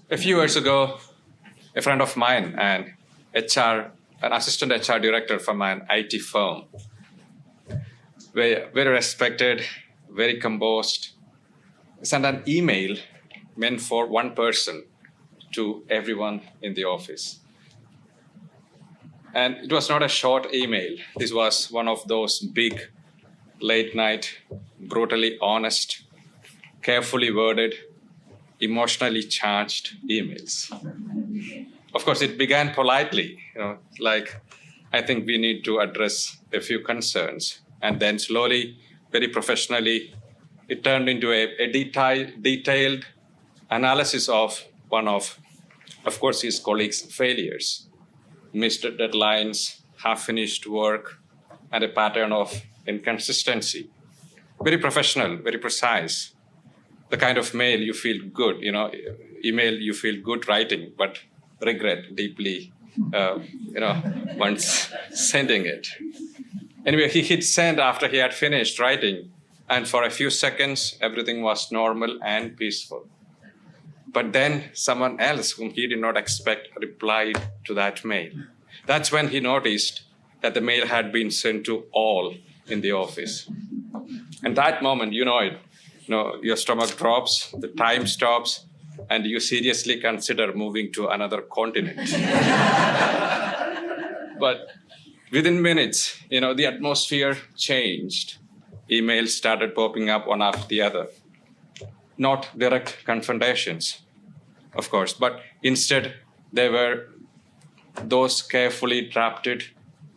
A few years ago, a friend of mine, an assistant HR director from an IT firm, very respected, very composed, sent an email meant for one person to everyone in the office. And it was not a short email. This was one of those big, late night, brutally honest, carefully worded, emotionally charged emails. Of course, it began politely, like, I think we need to address a few concerns. And then slowly, very professionally, it turned into a detailed analysis of one of course, his colleagues' failures, missed deadlines, half-finished work, and a pattern of inconsistency. Very professional, very precise. The kind of mail you feel good, email you feel good writing, but regret deeply, once sending it. Anyway, he hit send after he had finished writing, and for a few seconds, everything was normal and peaceful. But then someone else whom he did not expect replied to that mail. That's when he noticed that the mail had been sent to all in the office. And that moment, your stomach drops, the time stops, and you seriously consider moving to another continent. But within minutes, the atmosphere changed. Emails started popping up one after the other. Not direct confrontations, of course, but instead they were those carefully drafted,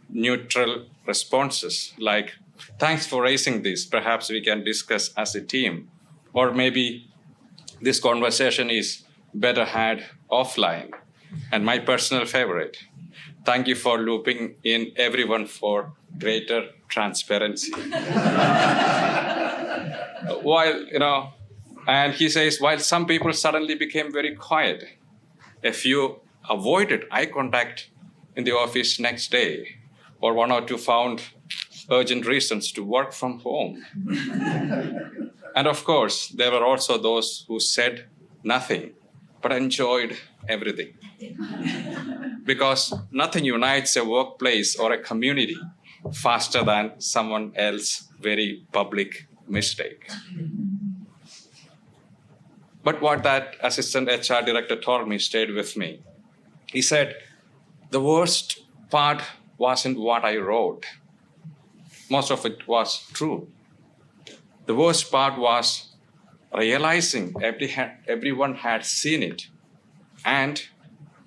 neutral responses like, thanks for raising this, perhaps we can discuss as a team. Or maybe this conversation is better had offline. And my personal favorite, thank you for looping in everyone for greater transparency. And he says, while some people suddenly became very quiet, a few avoided eye contact in the office next day, or one or two found urgent reasons to work from home. And of course, there were also those who said nothing, but enjoyed everything. Because nothing unites a workplace or a community faster than someone else's very public mistake. But what that assistant HR director told me stayed with me. He said, the worst part wasn't what I wrote. Most of it was true. The worst part was realizing everyone had seen it, and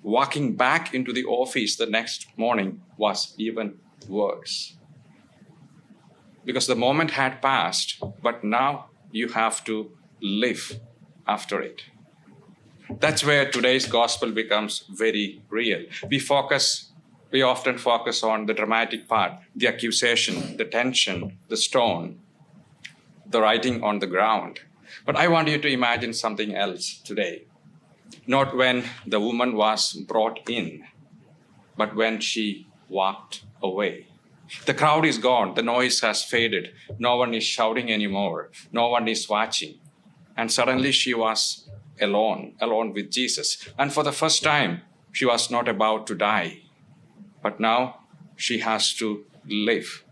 walking back into the office the next morning was even worse. Because the moment had passed, but now you have to live after it. That's where today's gospel becomes very real. We often focus on the dramatic part, the accusation, the tension, the stone, the writing on the ground. But I want you to imagine something else today. Not when the woman was brought in, but when she walked away. The crowd is gone, the noise has faded, no one is shouting anymore, no one is watching. And suddenly she was alone with Jesus. And for the first time, she was not about to die, but now she has to live.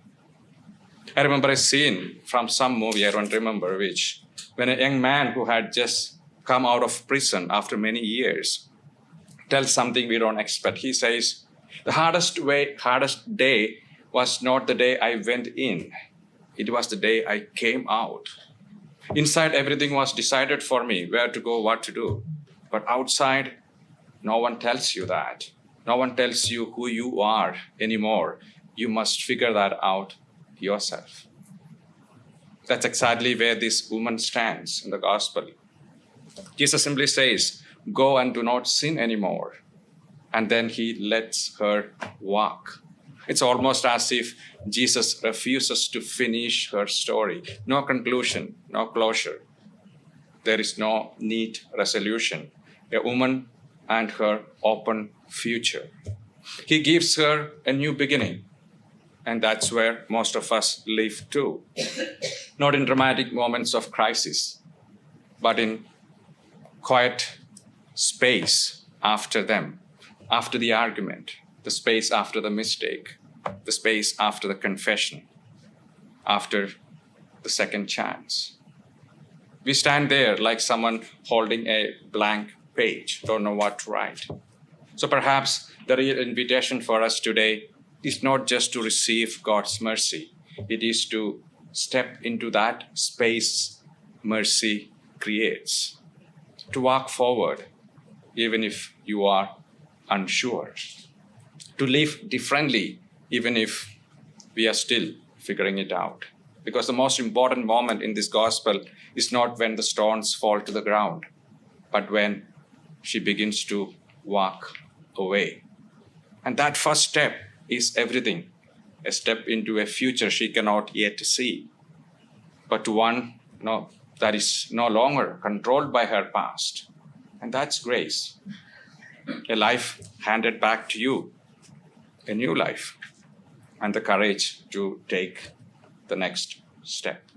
I remember a scene from some movie, I don't remember which, when a young man who had just come out of prison after many years tells something we don't expect. He says, the hardest day was not the day I went in. It was the day I came out. Inside, everything was decided for me, where to go, what to do. But outside, no one tells you that. No one tells you who you are anymore. You must figure that out yourself. That's exactly where this woman stands in the gospel. Jesus simply says, go and do not sin anymore. And then he lets her walk. It's almost as if Jesus refuses to finish her story. No conclusion, no closure. There is no neat resolution. A woman and her open future. He gives her a new beginning. And that's where most of us live too. Not in dramatic moments of crisis, but in quiet, space after them, after the argument, the space after the mistake, the space after the confession, after the second chance. We stand there like someone holding a blank page, don't know what to write. So perhaps the real invitation for us today is not just to receive God's mercy, it is to step into that space mercy creates, to walk forward even if you are unsure, to live differently even if we are still figuring it out. Because the most important moment in this gospel is not when the stones fall to the ground, but when she begins to walk away. And that first step is everything, a step into a future she cannot yet see, but to one that is no longer controlled by her past. And that's grace, a life handed back to you, a new life, and the courage to take the next step.